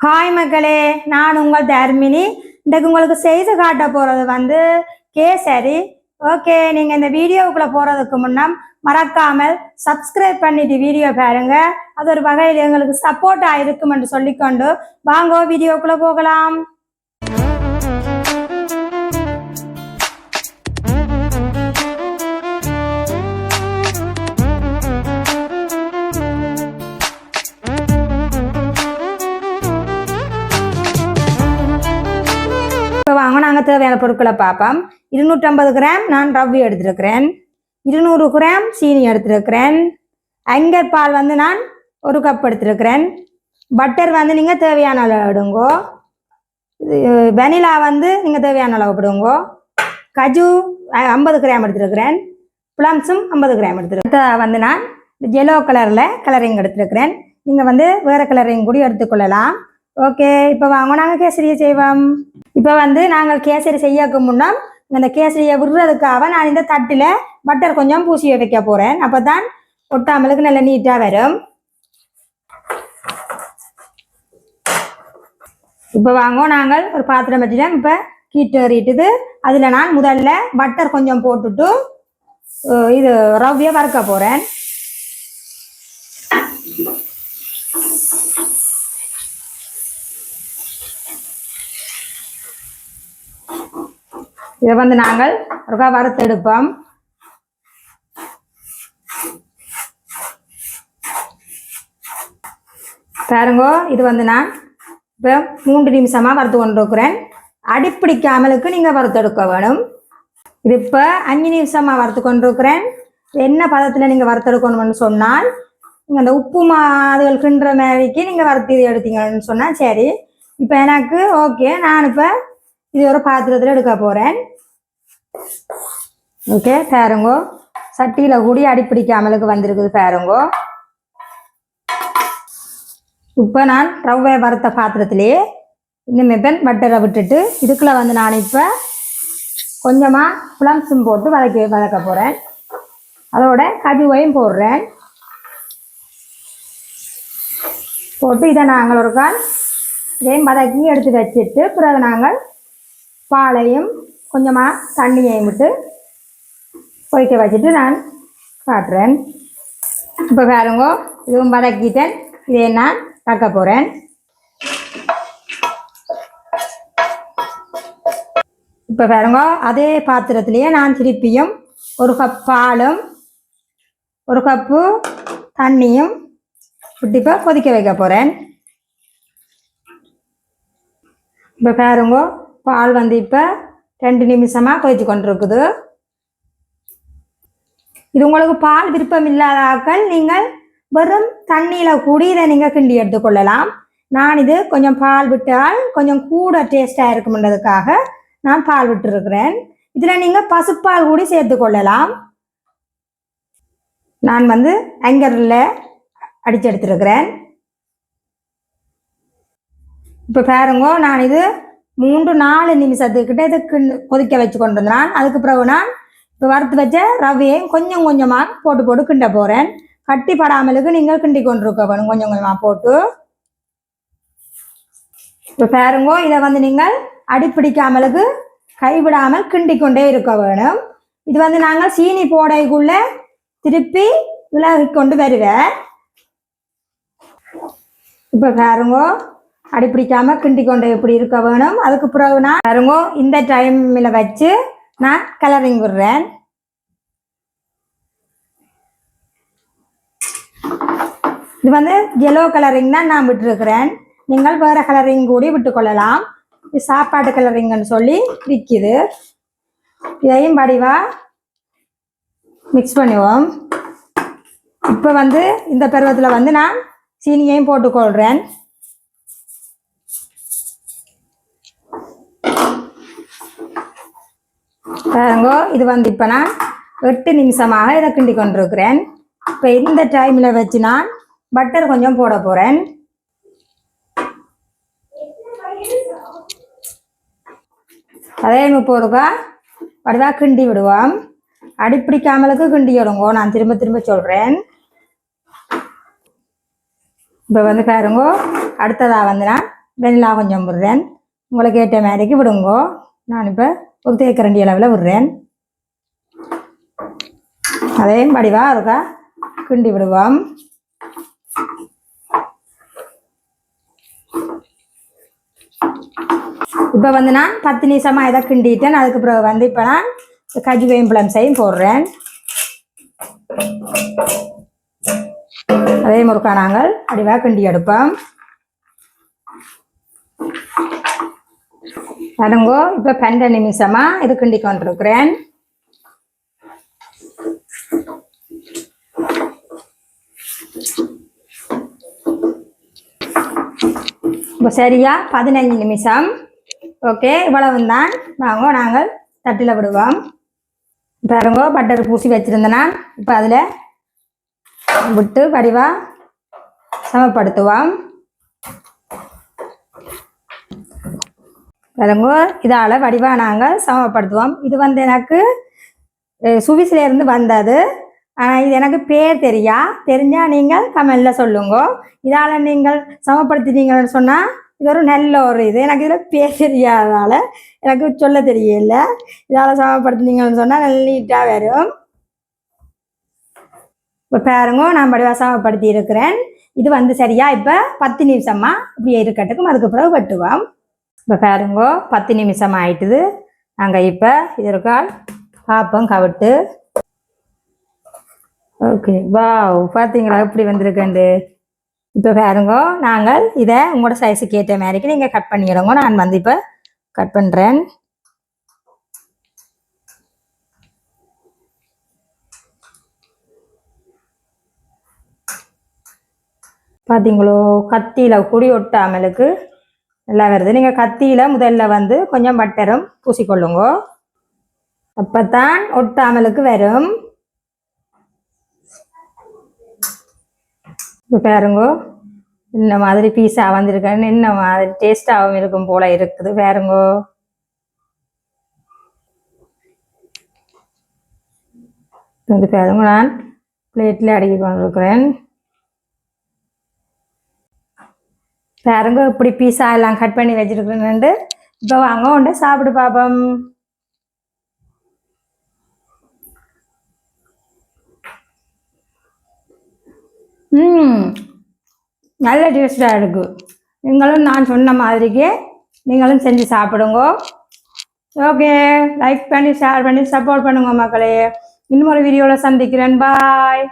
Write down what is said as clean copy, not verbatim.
Hi மக்களே, நான் உங்கள் தர்மினி. இன்றைக்கு உங்களுக்கு செய்து காட்ட போகிறது வந்து கேசரி. ஓகே, நீங்கள் இந்த வீடியோவுக்குள்ளே போகிறதுக்கு முன்னால் மறக்காமல் சப்ஸ்கிரைப் பண்ணிட்டு வீடியோ பாருங்க. அது ஒரு வகையில் எங்களுக்கு சப்போர்ட்டாக இருக்கும் என்று சொல்லிக்கொண்டு வாங்க வீடியோக்குள்ளே போகலாம். வாங்க நாங்கள் தேவையான பொருட்களை பார்ப்போம். 250 கிராம் நான் ரவ்வி எடுத்துருக்கிறேன். 200 கிராம் சீனி எடுத்துருக்கிறேன். அங்கர் பால் வந்து நான் 1 கப் எடுத்துருக்கிறேன். பட்டர் வந்து நீங்கள் தேவையான அளவு எடுங்கோ. இது வெனிலா வந்து நீங்கள் தேவையான அளவு விடுங்கோ. கஜு 50 கிராம் எடுத்துருக்கிறேன். ப்ளம்ஸும் 50 கிராம் எடுத்துருக்கேன். வந்து நான் எல்லோ கலரில் கலரிங் எடுத்துருக்கிறேன். நீங்கள் வந்து வேறு கலரிங் கூட எடுத்துக்கொள்ளலாம். ஓகே, இப்போ வாங்க நாங்கள் கேசரியை செய்வோம். இப்போ வந்து நாங்கள் கேசரி செய்யக்கு முன்னால் இந்த கேசரியை விடுறதுக்காக நான் இந்த தட்டில் பட்டர் கொஞ்சம் பூசி வைக்க போகிறேன். அப்போ தான் ஒட்டாமலுக்கு நல்ல நீட்டாக வரும். இப்போ வாங்க நாங்கள் ஒரு பாத்திரம் வச்சுட்டோம். இப்போ கீட்டு ஏறிட்டுது. அதில் நான் முதல்ல பட்டர் கொஞ்சம் போட்டுட்டு இது ரவ்வியை வறுக்க போகிறேன். இதை வந்து நாங்கள் ஒருக்கா வறுத்தெடுப்போம். பாருங்கோ, இது வந்து நான் இப்போ 3 நிமிஷமாக வறுத்து கொண்டு இருக்கிறேன். அடிப்பிடிக்காமலுக்கு நீங்கள் வறுத்தெடுக்க வேணும். இது இப்போ 5 நிமிஷமாக வறுத்து கொண்டு இருக்கிறேன். என்ன பதத்தில் நீங்கள் வறுத்தெடுக்கணும்னு சொன்னால் நீங்கள் அந்த உப்பு அதுகள் கிண்டுற மாதிரிக்கு நீங்கள் வறுத்து எடுத்தீங்கன்னு சொன்னால் சரி. இப்போ எனக்கு ஓகே, நான் இப்போ இது ஒரு பாத்திரத்தில் எடுக்க போகிறேன். ஓகே, பாருங்கோ, சட்டியில் கூடி அடிப்பிடிக்காமலுக்கு வந்திருக்குது. பாருங்கோ, இப்போ நான் ரவ்வை வறுத்த பாத்திரத்திலேயே இன்னும் பட்டரை விட்டுட்டு இதுக்குள்ள வந்து நான் இப்போ கொஞ்சமாக ப்ளம்ஸும் போட்டு வதக்க போகிறேன். அதோட கஜுவையும் போடுறேன். போட்டு இதை நாங்கள் ஒரு கால் இதையும் வதக்கி எடுத்து வச்சுட்டு பிறகு நாங்கள் பாலையும் கொஞ்சமாக தண்ணியையும் விட்டு கொதிக்க வச்சுட்டு நான் காட்டுறேன். இப்போ பாருங்க, இதுவும் வதக்கிட்டேன். இதை நான் கக்க போகிறேன். இப்போ பாருங்க, அதே பாத்திரத்திலேயே நான் திருப்பியும் 1 கப் பாலும் 1 கப்பு தண்ணியும் விட்டு இப்போ கொதிக்க வைக்க போகிறேன். இப்போ பாருங்க, பால் வந்து இப்போ 2 நிமிஷமாக கொதிச்சு கொண்டு இருக்குது. இது உங்களுக்கு பால் விருப்பம் இல்லாத ஆட்கள் நீங்கள் வெறும் தண்ணியில் கூடி இதை நீங்கள் கிண்டி எடுத்துக்கொள்ளலாம். நான் இது கொஞ்சம் பால் விட்டால் கொஞ்சம் கூட டேஸ்டாக இருக்கும்ன்றதுக்காக நான் பால் விட்டுருக்கிறேன். இதில் நீங்கள் பசுப்பால் கூடி சேர்த்து கொள்ளலாம். நான் வந்து அங்கரில் அடித்து எடுத்துருக்கிறேன். இப்போ பாருங்க, நான் இது 3-4 நிமிஷத்துக்கிட்ட இது கொதிக்க வச்சு கொண்டு வந்தேன். அதுக்கு பிறகு நான் இப்போ வறுத்து வச்ச ரவையையும் கொஞ்சம் கொஞ்சமாக போட்டு கிண்ட போகிறேன். கட்டி படாமலுக்கு நீங்கள் கிண்டி கொண்டிருக்க வேணும் கொஞ்சம் கொஞ்சமாக போட்டு. இப்போ பாருங்க, இதை வந்து நீங்கள் அடிப்பிடிக்காமலுக்கு கைவிடாமல் கிண்டி கொண்டே இருக்க வேணும். இது வந்து நாங்கள் சீனி போடைக்குள்ளே திருப்பி விலகி கொண்டு வருவேன். இப்போ பாருங்க, அடிப்பிடிக்காமல் கிண்டி கொண்டு எப்படி இருக்க வேணும். அதுக்கு பிறகு நான் பாருங்க இந்த டைமில் வச்சு நான் கலரிங் விடுறேன். இது வந்து எல்லோ கலரிங் தான் நான் விட்டுருக்கிறேன். நீங்கள் வேறு கலரிங் கூடி விட்டுக்கொள்ளலாம். இது சாப்பாட்டு கலரிங்னு சொல்லி விற்கிது. இதையும் வடிவாக மிக்ஸ் பண்ணுவோம். இப்போ வந்து இந்த பருவத்தில் வந்து நான் சீனியையும் போட்டுக்கொள்கிறேன். பாருங்க, இது வந்து இப்போ நான் 8 நிமிஷமாக இதை கிண்டி கொண்டிருக்கிறேன். இப்போ இந்த டைமில் வச்சு நான் பட்டர் கொஞ்சம் போட போகிறேன். அதே 30 வடிவாக கிண்டி விடுவோம். அடிப்பிடிக்காமலுக்கு கிண்டி விடுங்கோ. நான் திரும்ப திரும்ப சொல்கிறேன். இப்போ வந்து பாருங்க, அடுத்ததாக வந்து நான் வெனிலா கொஞ்சம் விடுறேன். உங்களுக்கு ஏற்ற மாதிரிக்கு விடுங்கோ. நான் இப்போ ஒரு தேக்கரண்டி அளவில் விடுறேன். அதையும் வடிவாக இருக்கா கிண்டி விடுவோம். இப்போ வந்து நான் 10 நிமிஷமாக இதை கிண்டிட்டேன். அதுக்கு பிறகு வந்து இப்போ நான் கஜுவையும் பிளம்ஸையும் போடுறேன். அதே முறுக்கா நாங்கள் வடிவாக கிண்டி எடுப்போம். பாருங்கோ, இப்போ 12 நிமிஷமாக இது கிண்டி கொண்டிருக்கிறேன். இப்போ சரியா 15 நிமிஷம். ஓகே, இவ்வளவு தான். வாங்க நாங்கள் தட்டில் விடுவோம். பாருங்க, பட்டர் பூசி வச்சுருந்தேன்னா இப்போ அதில் விட்டு வடிவாக சமப்படுத்துவோம். பாருங்க, இதால் வடிவாக நாங்கள் சமப்படுத்துவோம். இது வந்து எனக்கு சுவிஸ்லேருந்து வந்தது. ஆனால் இது எனக்கு பேர் தெரிஞ்சால் நீங்கள் கமெண்டில் சொல்லுங்க. இதால் நீங்கள் சமப்படுத்தினீங்கன்னு சொன்னால் இது ஒரு நல்ல ஒரு இது. எனக்கு இதில் பேர் தெரியாததால் எனக்கு சொல்ல தெரியல. இதால் சமப்படுத்தினீங்கன்னு சொன்னால் நல்ல நீட்டாக வரும். இப்போ பாருங்க, நான் வடிவாக சமப்படுத்தி இருக்கிறேன். இது வந்து சரியா இப்போ 10 நிமிஷமாக இப்படியே இருக்கட்டுக்கும். அதுக்கு பிறகு வெட்டுவோம். இப்போ பாருங்க, 10 நிமிஷம் ஆயிட்டுது. நாங்கள் இப்போ இதற்கால் பாப்பம் கவிட்டு. ஓகே, வா, பார்த்தீங்களா எப்படி வந்திருக்கேன்டு. இப்போ பாருங்க, நாங்கள் இதை உங்களோட சைஸுக்கு ஏற்ற மாதிரிக்கு நீங்கள் கட் பண்ணிடுங்க. நான் வந்து இப்போ கட் பண்ணுறேன். பார்த்தீங்களோ, கத்தியில் கூடி ஒட்டாமலுக்கு நல்லா வருது. நீங்கள் கத்தியில் முதல்ல வந்து கொஞ்சம் பட்டரும் பூசிக்கொள்ளுங்க. அப்போ தான் ஒட்டாமலுக்கு வரும். இப்போ பாருங்க, இந்த மாதிரி பீஸா வந்திருக்கேன்னு இந்த மாதிரி டேஸ்டாகவும் இருக்கும் போல இருக்குது. பாருங்க, இது பாருங்க, நான் பிளேட்டில் அடுக்கி கொண்டிருக்கிறேன். பாருங்க, இப்படி பீஸா எல்லாம் கட் பண்ணி வச்சிருக்கிறேன்னு. இப்போ வாங்க உண்டு சாப்பிடு பாப்போம். நல்ல டேஸ்டாக இருக்குது. நீங்களும் நான் சொன்ன மாதிரிக்கே நீங்களும் செஞ்சு சாப்பிடுங்க. ஓகே, லைக் பண்ணி ஷேர் பண்ணி சப்போர்ட் பண்ணுங்க மக்களே. இன்னும் ஒரு வீடியோவில் சந்திக்கிறேன். பாய்.